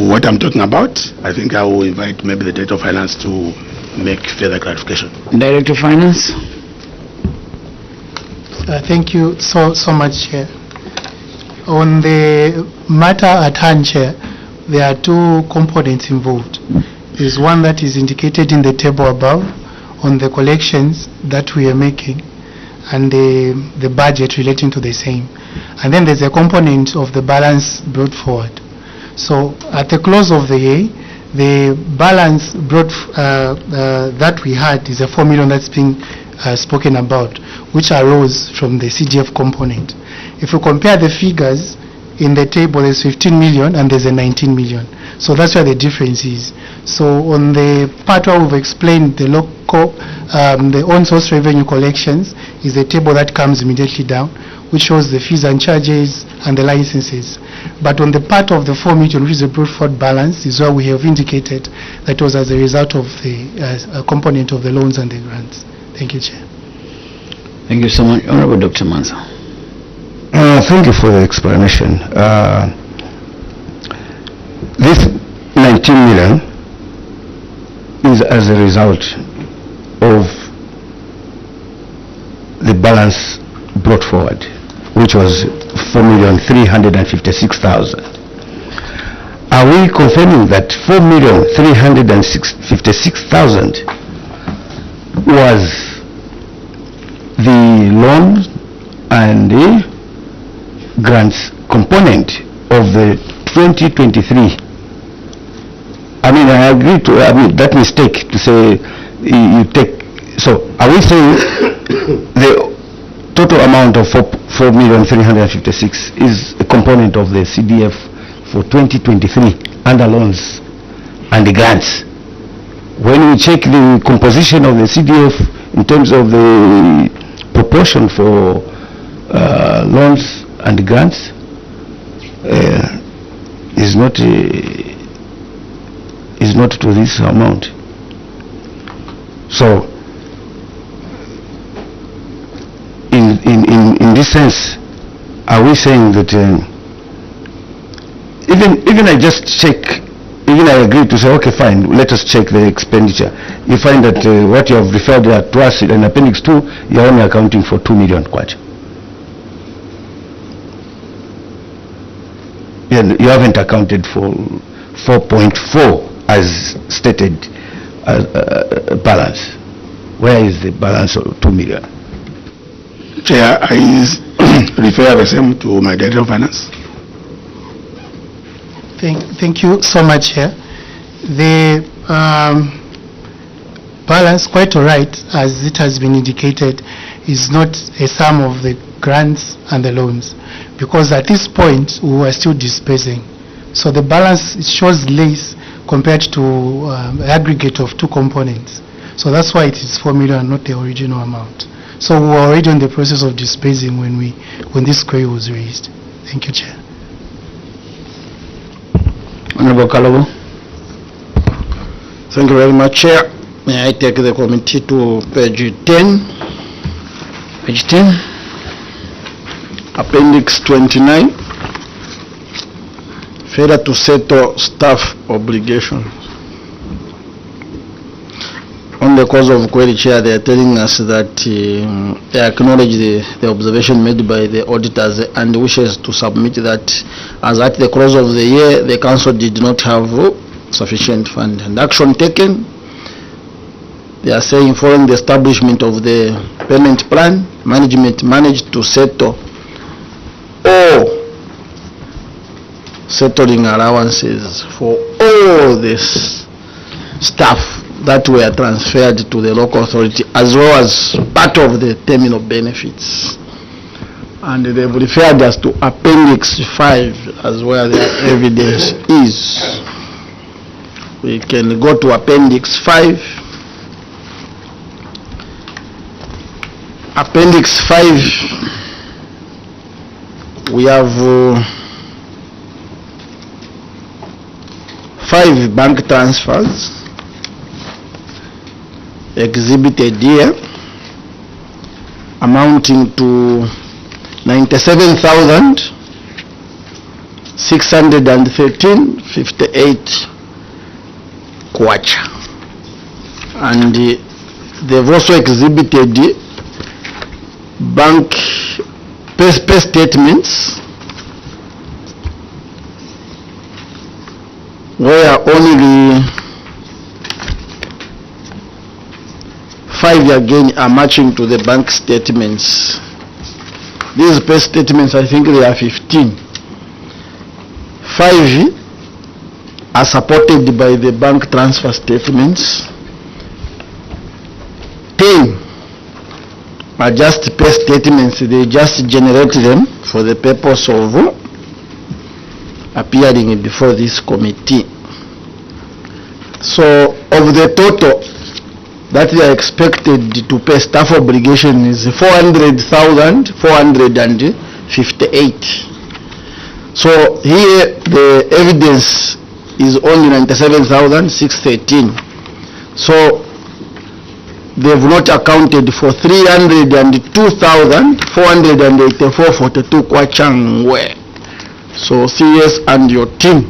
what I'm talking about, I think I will invite maybe the Director of Finance to make further clarification. Director of Finance. Thank you so much, Chair. On the matter at hand, Chair, there are two components involved. There's one that is indicated in the table above on the collections that we are making and the budget relating to the same. And then there's a component of the balance brought forward. So at the close of the year, the balance brought that we had is a 4 million that's being spoken about, which arose from the CDF component. If you compare the figures in the table, there's 15 million and there's a 19 million. So that's where the difference is. So on the part where we've explained the local, the on-source revenue collections is a table that comes immediately down, which shows the fees and charges and the licenses. But on the part of the 4 million, which is the brought forward balance, is where we have indicated that was as a result of the component of the loans and the grants. Thank you, Chair. Thank you so much. Honorable Dr. Manza. Thank you for the explanation. This 19 million is as a result of the balance brought forward, which was 4,356,000. Are we confirming that 4,356,000 was the loan and the grants component of the 2023? I mean, I agree to that mistake to say you take. So are we saying the total amount of 4,356,000 is a component of the CDF for 2023 under loans and the grants? When we check the composition of the CDF in terms of the proportion for loans and grants, is not to this amount. So in this sense, are we saying that even I just check, even I agree to say, okay, fine, let us check the expenditure. You find that what you have referred to us in Appendix 2, you are only accounting for 2 million kwacha. You haven't accounted for 4.4 as stated as balance. Where is the balance of 2 million? Chair, I refer the same to my Director of Finance. Thank you so much, Chair. The balance, quite all right, as it has been indicated, is not a sum of the grants and the loans, because at this point we are still dispersing. So the balance, it shows less compared to aggregate of two components. So that's why it is 4 million, not the original amount. So we were already in the process of dispersing when this query was raised. Thank you, Chair. Honorable Kalobo. Thank you very much, Chair. May I take the committee to page 10? Page 10. Appendix 29. Failure to settle staff obligations. On the cause of query, Chair, they are telling us that they acknowledge the observation made by the auditors and wishes to submit that as at the close of the year, the council did not have sufficient fund and action taken. They are saying following the establishment of the payment plan, management managed to settle all settling allowances for all this staff that were transferred to the local authority, as well as part of the terminal benefits. And they've referred us to Appendix 5 as where the evidence is. We can go to Appendix 5. Appendix 5, we have 5 bank transfers exhibited here, amounting to 97,000 613.58 kwacha. And they've also exhibited bank pay statements where only 5 again are matching to the bank statements. These pay statements, I think they are 15. 5 are supported by the bank transfer statements. 10 are just pay statements. They just generate them for the purpose of appearing before this committee. So of the total that they are expected to pay staff obligation is 400,458. So here the evidence is only 97,613. So they've not accounted for 302,484.42 kwachangwe. So CS and your team,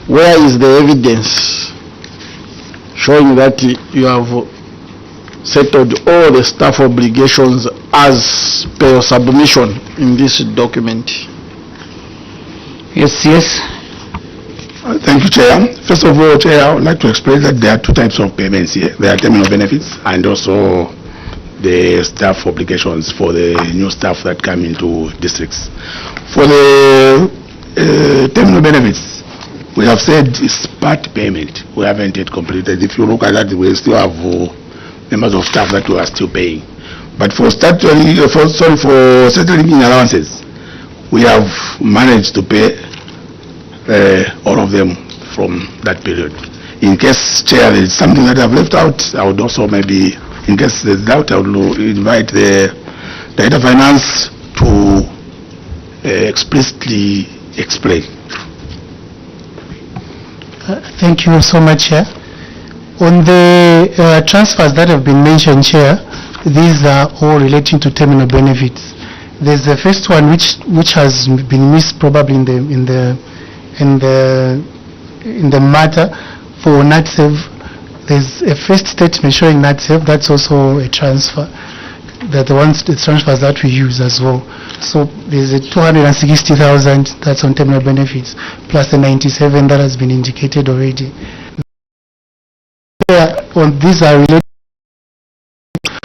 where is the evidence showing that you have settled all the staff obligations as per your submission in this document? Yes, yes. Thank you, Chair. First of all, Chair, I would like to explain that there are two types of payments here. There are terminal benefits and also the staff obligations for the new staff that come into districts. For the terminal benefits, we have said it's part payment. We haven't yet completed. If you look at that, we still have members of staff that we are still paying. But for settling in allowances, we have managed to pay all of them from that period. In case, Chair, there is something that I've left out, I would also maybe, in case there's doubt, I would invite the Director of Finance to explicitly explain. Thank you so much, Chair. On the transfers that have been mentioned, Chair, these are all relating to terminal benefits. There's the first one which has been missed probably in the matter for NatSave. There's a first statement showing NatSave. That's also a transfer. The transfers that we use as well. So there's a 260,000 that's on terminal benefits, plus the 97 that has been indicated already. These are related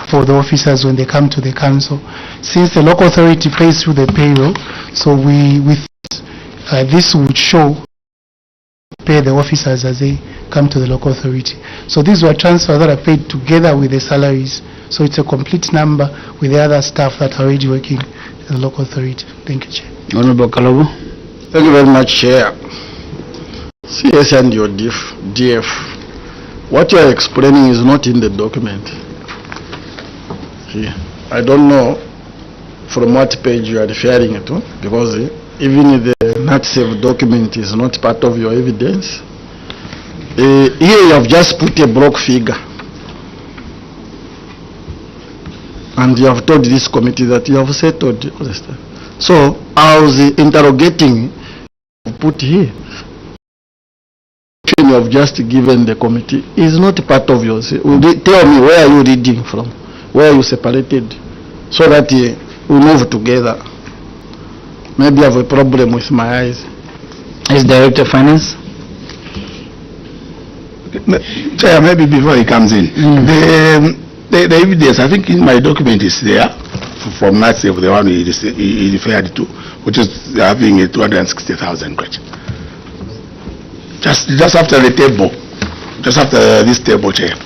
for the officers when they come to the council. Since the local authority pays through the payroll, so this would show pay the officers as they come to the local authority. So these were transfers that are paid together with the salaries. So it's a complete number with the other staff that are already working in the local authority. Thank you, Chair. Honorable Kalobo. Thank you very much, Chair. CS and your DF, what you are explaining is not in the document. Here. I don't know from what page you are referring to, because even the NatSave document is not part of your evidence. Here you have just put a block figure. And you have told this committee that you have settled all the stuff. So I was interrogating, put here. You have just given the committee is not part of yours. Tell me, where are you reading from? Where are you separated? So that we move together. Maybe I have a problem with my eyes. Is Director of Finance? Chair, maybe before he comes in, the evidence, I think in my document is there from NatSave, the one he referred to, which is having a 260,000 kwacha. Just after the table, just after this table, Chair.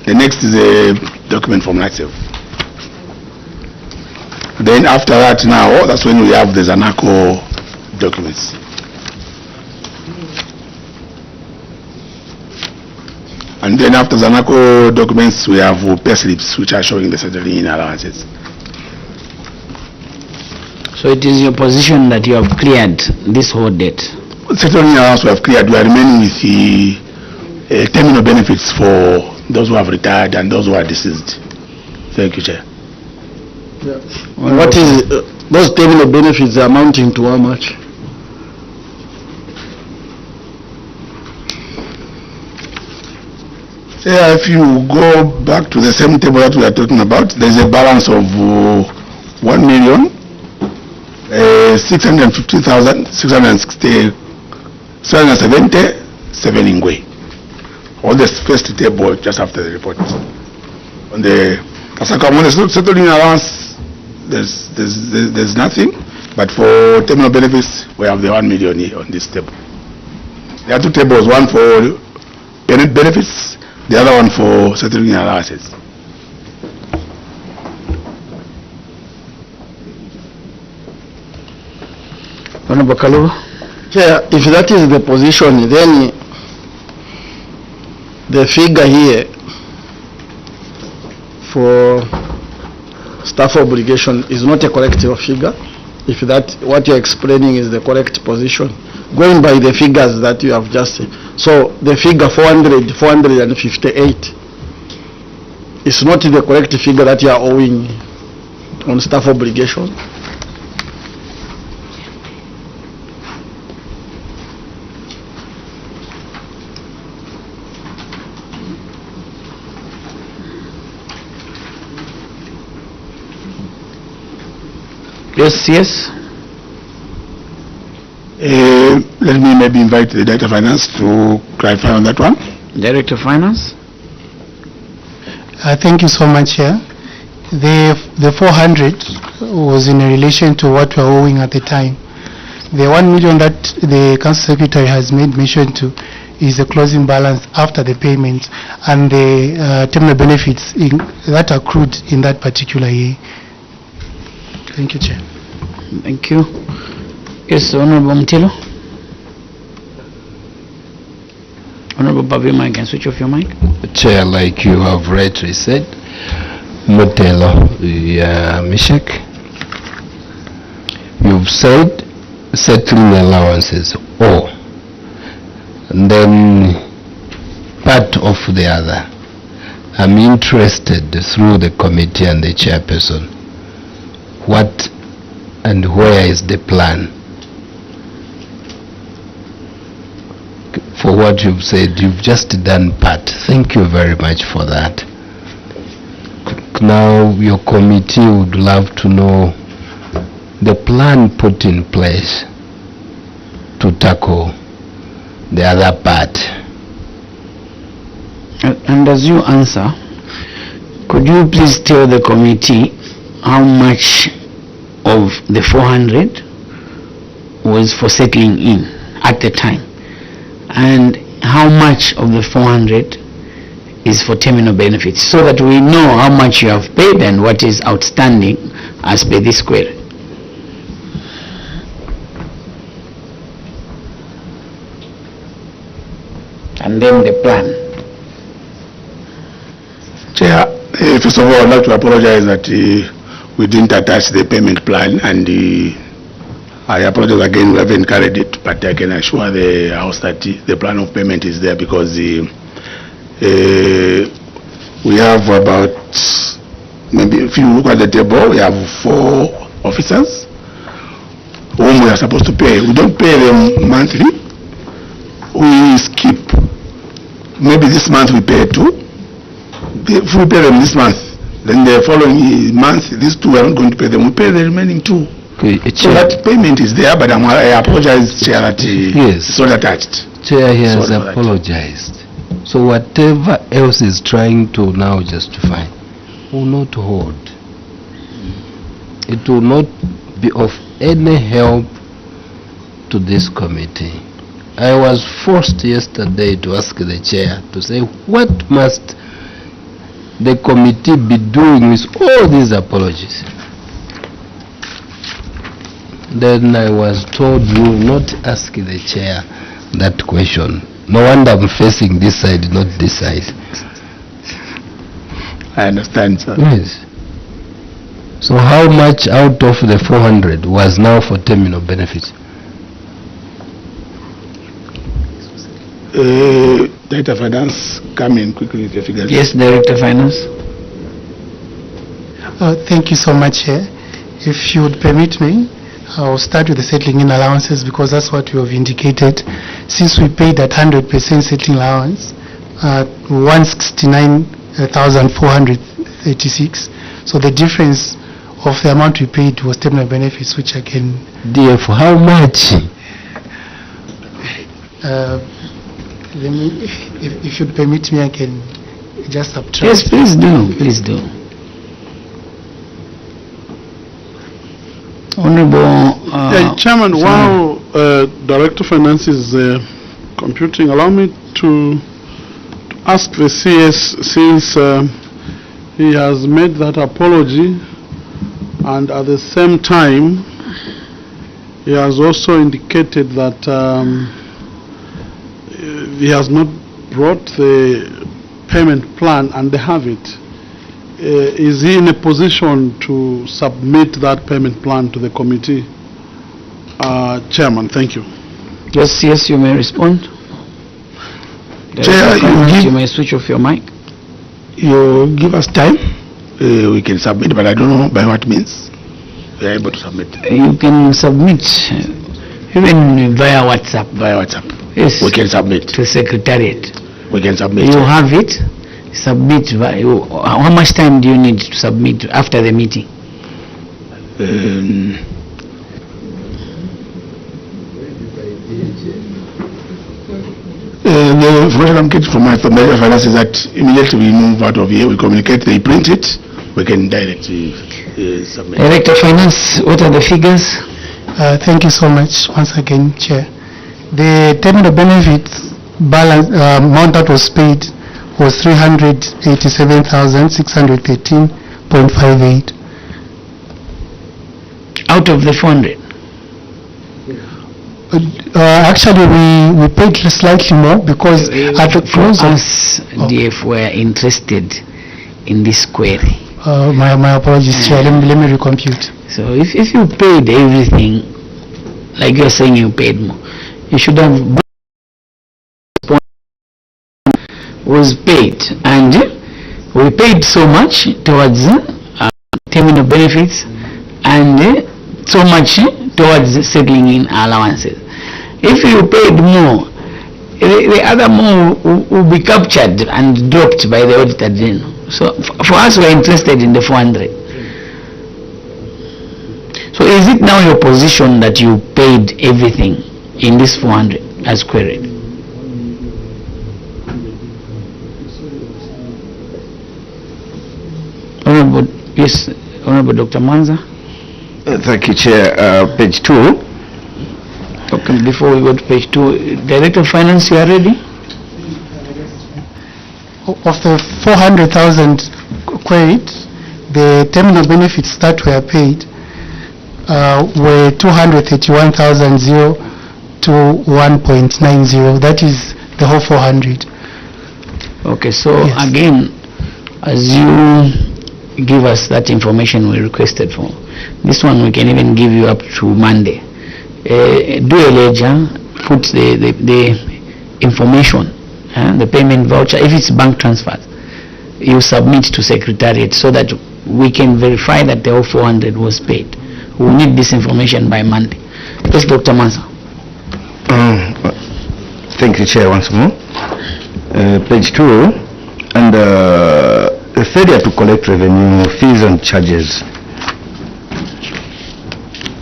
The next is a document from NatSave. Then after that now, that's when we have the Zanaco documents. And then after Zanaco documents, we have pay slips which are showing the settling in allowances. So it is your position that you have cleared this whole debt? Settling in allowance we have cleared. We are remaining with the terminal benefits for those who have retired and those who are deceased. Thank you, Chair. Yeah. What is those terminal benefits amounting to how much? Chair, if you go back to the same table that we are talking about, there's a balance of 1,650,677 ingwe. On the first table just after the report. On the Kasakamone settling allowance, there's nothing, but for terminal benefits, we have the 1 million here on this table. There are two tables, one for parent benefits, the other one for settling allowances. Honorable Kalu. Chair, if that is the position, then the figure here for staff obligation is not a correct figure. If that what you're explaining is the correct position, going by the figures that you have just said. So the figure 458 is not the correct figure that you are owing on staff obligation. Yes. Let me maybe invite the Director of Finance to clarify on that one. Director of Finance. Thank you so much, Chair. The 400 was in relation to what we were owing at the time. The 1 million that the Council Secretary has made mention to is the closing balance after the payment and the terminal benefits that accrued in that particular year. Thank you, Chair. Thank you. Yes, Honorable Mtilo. Honorable Babima, you can switch off your mic. Chair, like you have rightly said, Mutelo Mishek, you've said settling allowances or and then part of the other. I'm interested through the committee and the chairperson, what and where is the plan? For what you've said, you've just done part. Thank you very much for that. Now your committee would love to know the plan put in place to tackle the other part. And as you answer, could you please tell the committee how much of the 400 was for settling in at the time, and how much of the 400 is for terminal benefits, so that we know how much you have paid and what is outstanding as per this query? And then the plan. Chair, first of all, I'd like to apologize that we didn't attach the payment plan, and I apologize again, we haven't carried it, but I can assure the House that the plan of payment is there, because we have about, maybe if you look at the table, we have 4 officers whom we are supposed to pay. We don't pay them monthly, we skip. Maybe this month we pay 2. If we pay them this month, then the following month, these 2 are not going to pay them. We pay the remaining 2. Okay, So that payment is there, but I apologize, Chair, that Yes. it's not attached. Chair, he has Sorry for that. apologized. So whatever else is trying to now justify will not hold. It will not be of any help to this committee. I was forced yesterday to ask the chair to say, what must the committee be doing with all these apologies? Then I was told, you will not ask the chair that question. No wonder I'm facing this side, not this side. I understand, sir. Yes. So how much out of the 400 was now for terminal benefits? Director of Finance, come in quickly with your figures. Yes, Director of Finance. Thank you so much, Chair. If you would permit me, I'll start with the settling in allowances, because that's what you have indicated. Since we paid that 100% settling allowance, 169,436. So the difference of the amount we paid was terminal benefits, which I can, Dear, for how much? let me, if you'd permit me, I can just subtract. Yes, please do, please do. Honorable, Chairman, while Director of Finance is computing, allow me to ask the CS, since he has made that apology, and at the same time, he has also indicated that he has not brought the payment plan, and they have it. Is he in a position to submit that payment plan to the committee? Chairman, thank you. yes, yes, you may respond. Chair, You may switch off your mic. You give us time, we can submit, but I don't know by what means we are able to submit. You can submit even via WhatsApp. Via WhatsApp. Yes. We can submit. To Secretariat. We can submit. You have it. Submit. How much time do you need to submit after the meeting? The information I'm getting from my finance is that immediately we move out of here, we communicate, they print it, we can directly submit. Director of Finance, what are the figures? Thank you so much once again, Chair. The terminal benefits balance amount that was paid was 387,613.58. Out of the 400? Actually, we paid slightly more because at the close of us, DF, were interested in this query. my apologies, Chair. Let me recompute. So if you paid everything, like you're saying you paid more, you should have was paid, and we paid so much towards terminal benefits and so much towards settling in allowances. If you paid more, the other more will be captured and dropped by the auditor general. So for us, we're interested in the 400. So is it now your position that you paid everything in this 400 as queried? Honorable, yes, Honorable Dr. Manza. Thank you, Chair. Page 2. Okay, before we go to page 2, Director of Finance, you are ready? Of the 400,000 queried, the terminal benefits that were paid were 231,000 to 1.90. That is the whole 400. Okay, so Yes. again, as you give us that information we requested for, this one we can even give you up to Monday. Do a ledger, put the information, the payment voucher. If it's bank transfers, you submit to Secretariat so that we can verify that the whole 400 was paid. We need this information by Monday. Yes, Dr. Mansa. Thank you, Chair, once more. Page 2, and the failure to collect revenue, fees and charges.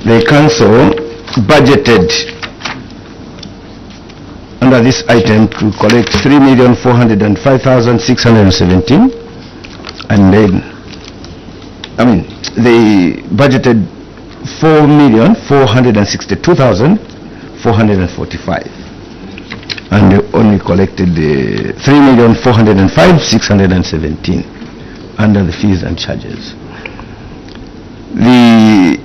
The council budgeted under this item to collect 3,405,617, and then, they budgeted 4,462,445, and they only collected the 3,405,617 under the fees and charges. The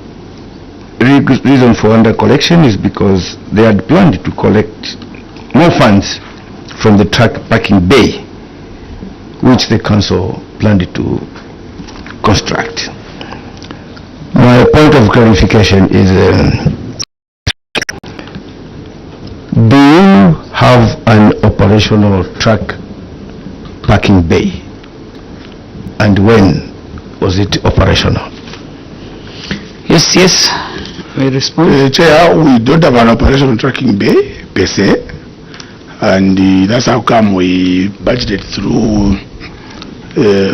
reason for under collection is because they had planned to collect more funds from the truck parking bay, which the council planned to construct. My point of clarification is, do you have an operational truck parking bay, and when was it operational? Yes, we respond. Chair, we don't have an operational tracking bay per se, and that's how come we budgeted through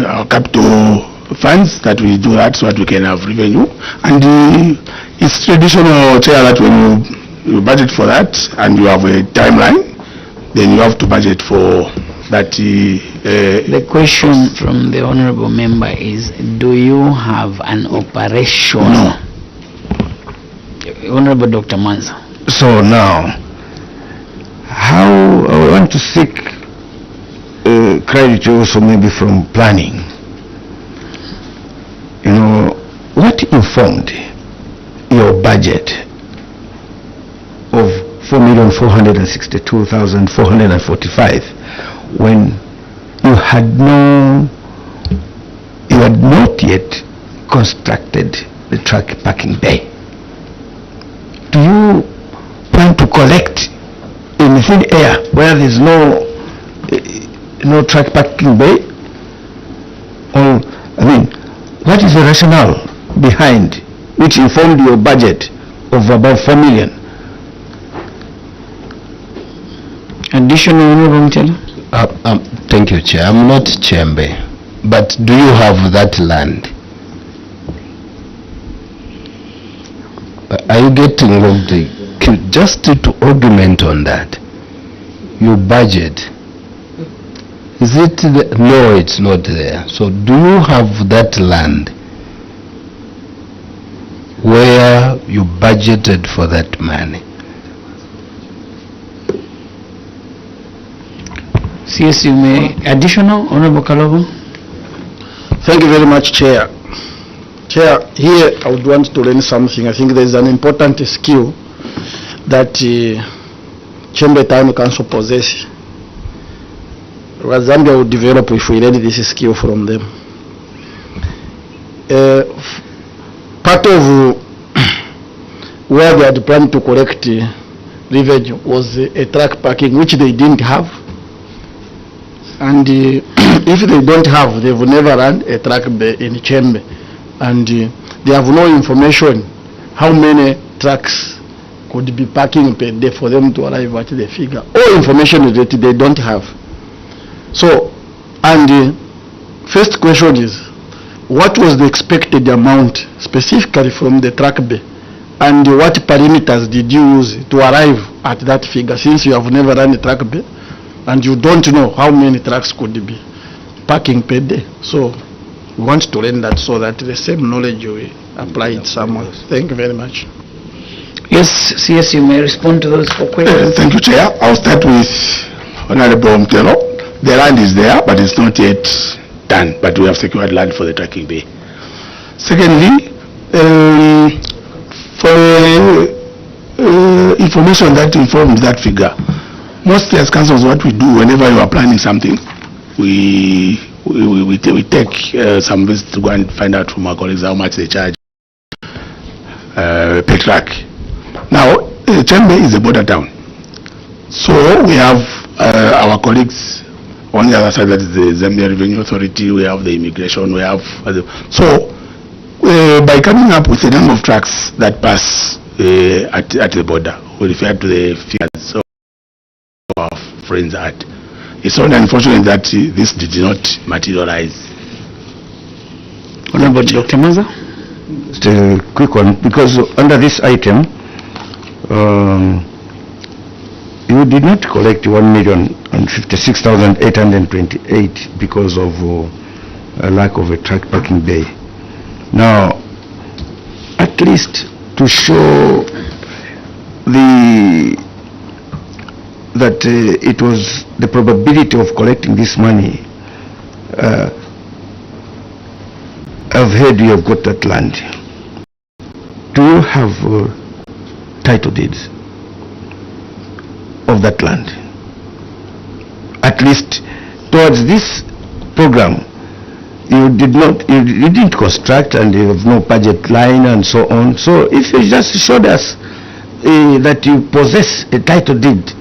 our capital funds, that we do that so that we can have revenue. And it's traditional, Chair, that when you budget for that and you have a timeline, then you have to budget for that. The question from the honorable member is, do you have an operation? No. Honorable Dr. Manza. So now, how I want to seek credit also maybe from planning. You know, what informed your budget of 4,462,445 when you had not yet constructed the truck parking bay? Do you plan to collect in thin air where there's no truck parking bay? Or, I mean, what is the rationale behind which informed your budget of about 4 million? Additional, Honorable Mtela? Thank you, Chair. I'm not Chembe, but do you have that land? Are you getting involved? Just to argument on that, your budget, is it no, it's not there. So do you have that land where you budgeted for that money? CS, you may. Additional, Honorable Kalobo? Thank you very much, Chair. Chair, here I would want to learn something. I think there is an important skill that Chembe Town Council possesses. Zambia will develop if we learn this skill from them. Part of where they had planned to collect revenue was a truck parking, which they didn't have. And if they don't have, they will never run a truck bay in Chembe. And they have no information how many trucks could be parking per day for them to arrive at the figure. All information that they don't have. So, and the first question is, what was the expected amount specifically from the truck bay? And what parameters did you use to arrive at that figure, since you have never run a truck bay and you don't know how many trucks could be parking per day? So we want to learn that so that the same knowledge we apply it somewhere. Thank you very much. Yes, CS, you may respond to those 4 questions. Thank you, Chair. I'll start with Honorable Mtelo. The land is there, but it's not yet done, but we have secured land for the tracking bay. Secondly, for information that informs that figure, mostly as councils, what we do whenever you are planning something, we take some visits to go and find out from our colleagues how much they charge per truck. Now, Chembe is a border town, so we have our colleagues on the other side, that is the Zambia Revenue Authority. We have the immigration, we have so by coming up with a number of trucks that pass at the border, we refer to the figures of our friends at. It's only unfortunate that this did not materialize. Honorable Dr. Maza? Just a quick one, because under this item, you did not collect 1,056,828 because of a lack of a truck parking bay. Now, at least to show that it was the probability of collecting this money, I've heard you have got that land. Do you have title deeds of that land? At least towards this program, you didn't construct, and you have no budget line and so on. So if you just showed us that you possess a title deed,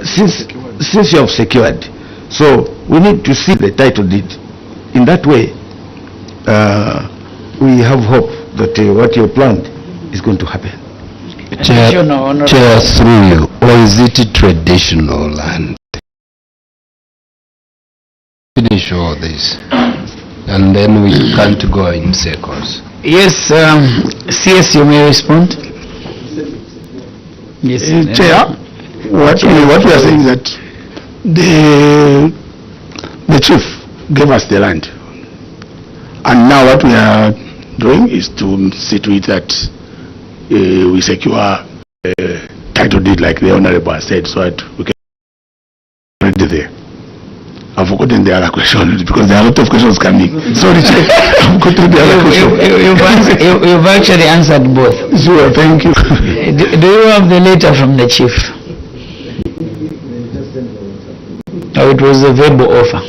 since you have secured, so we need to see the title deed. In that way, we have hope that what you planned is going to happen. Chair, through you, or is it traditional land? Finish all this, and then we can't go in circles. Yes, CS, you may respond. Yes, Chair, what we are saying is that the chief gave us the land, and now what we are doing is to see to it that we secure title deed like the Honorable has said, so that we can already there. I've forgotten the other question because there are a lot of questions coming. Sorry, Chair. I've forgotten the other question. You've actually answered both. Sure, thank you. Do you have the letter from the chief? Oh, it was a verbal offer.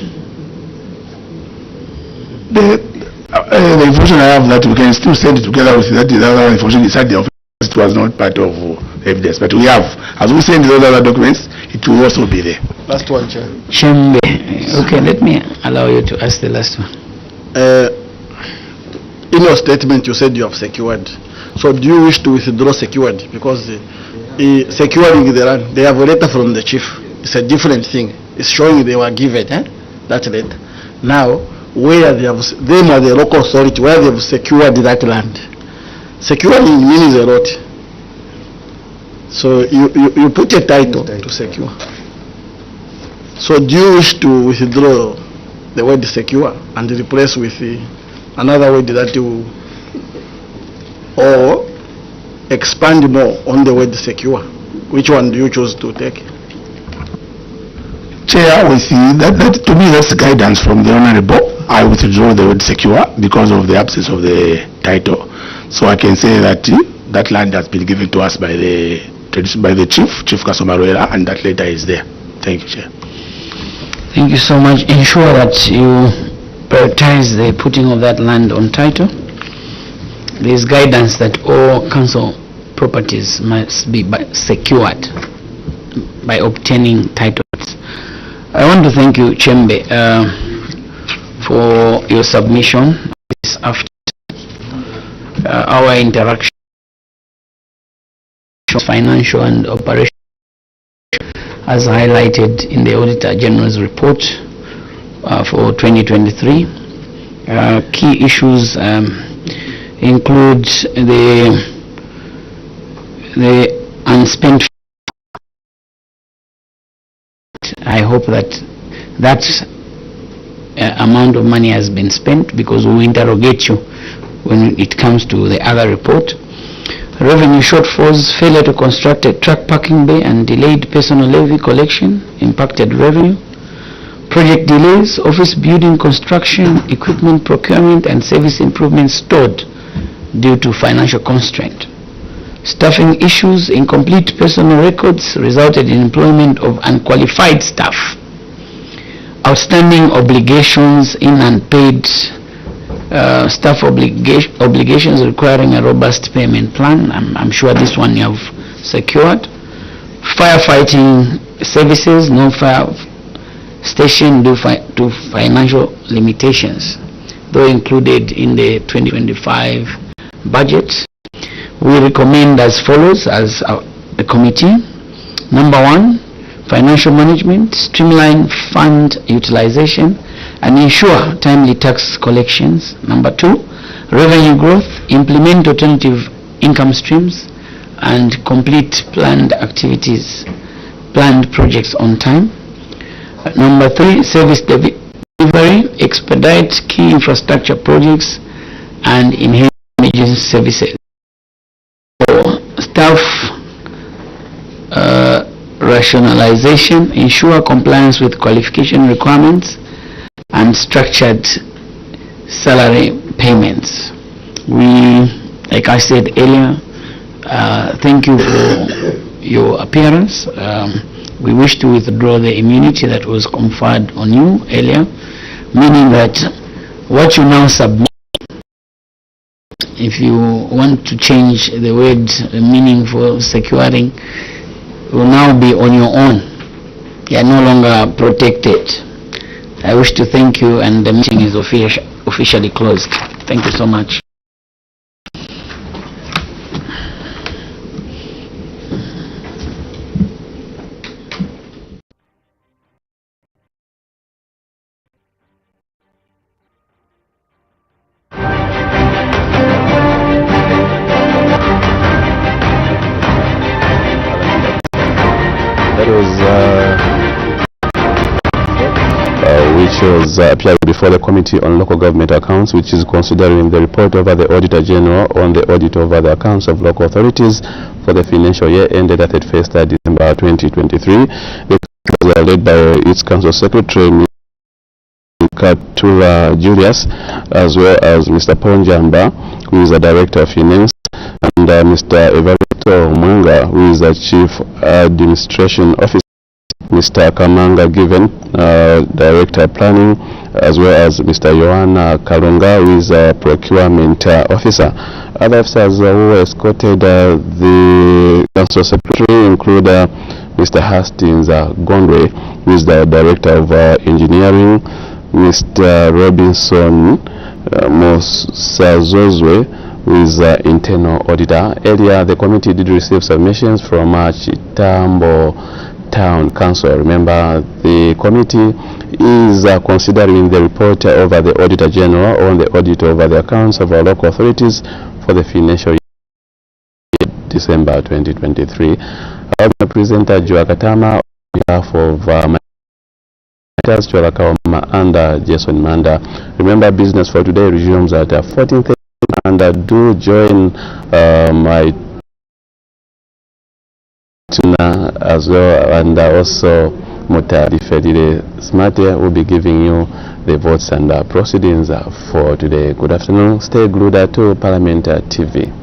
The information I have that we can still send it together with that the other information inside the office. It was not part of evidence, but we have, as we send those other documents, it will also be there. Last one, Chair. Chembe. Okay, let me allow you to ask the last one. In your statement, you said you have secured. So do you wish to withdraw secured? Because securing the land, they have a letter from the chief. It's a different thing. It's showing they were given that letter. Now, where they have, them are the local authority, where they have secured that land. Securing means a lot. So you put a title to secure. So do you wish to withdraw the word secure and replace with another word that you, or expand more on the word secure? Which one do you choose to take? Chair, we see that to me that's guidance from the Honorable. I withdraw the word secure because of the absence of the title. So I can say that that land has been given to us by the Chief Kasomaruela, and that letter is there. Thank you, Chair. Thank you so much. Ensure that you prioritize the putting of that land on title. There is guidance that all council properties must be secured by obtaining titles. I want to thank you, Chembe, for your submission after our interaction, financial and operational, as highlighted in the Auditor General's report for 2023. Key issues include the unspent. I hope that amount of money has been spent, because we will interrogate you when it comes to the other report. Revenue shortfalls, failure to construct a truck parking bay and delayed personal levy collection impacted revenue. Project delays, office building construction, equipment procurement and service improvements stalled due to financial constraint. Staffing issues, incomplete personal records resulted in employment of unqualified staff. Outstanding obligations in unpaid staff obligations requiring a robust payment plan. I'm sure this one you have secured. Firefighting services, no fire station due to financial limitations, though included in the 2025 budget. We recommend as follows as a committee. Number 1, financial management, streamline fund utilization and ensure timely tax collections. Number 2, revenue growth, implement alternative income streams and complete planned activities, planned projects on time. Number 3, service delivery, expedite key infrastructure projects and enhance emergency services. 4, staff rationalization, ensure compliance with qualification requirements and structured salary payments. We, like I said earlier, thank you for your appearance. We wish to withdraw the immunity that was conferred on you earlier, meaning that what you now submit, if you want to change the word meaning for securing, will now be on your own. You are no longer protected. I wish to thank you, and the meeting is officially closed. Thank you so much. officials appeared before the Committee on Local Government Accounts, which is considering the report over the Auditor General on the audit over the accounts of local authorities for the financial year ended at 31st December 2023. The committee was led by its Council Secretary, Katura Julius, as well as Mr. Ponjamba, who is the Director of Finance, and Mr. Everito Mwanga, who is the Chief Administration Officer, Mr. Kamanga Given, Director of Planning, as well as Mr. Yohana Kalunga, who is a Procurement Officer. Other officers who escorted the Council Secretary include Mr. Hastings Gondwe, who is the Director of Engineering, Mr. Robinson Mosazozwe, who is Internal Auditor. Earlier, the committee did receive submissions from Chitambo Town Council. Remember, the committee is considering the report over the Auditor General on the audit over the accounts of our local authorities for the financial year December 2023. I will present Joa Katama on behalf of my and Jason Manda. Remember, business for today resumes at 14:30, and do join my tuna as well, and also Mutari Fedile Smarte will be giving you the votes and proceedings for today. Good afternoon. Stay glued to Parliament TV.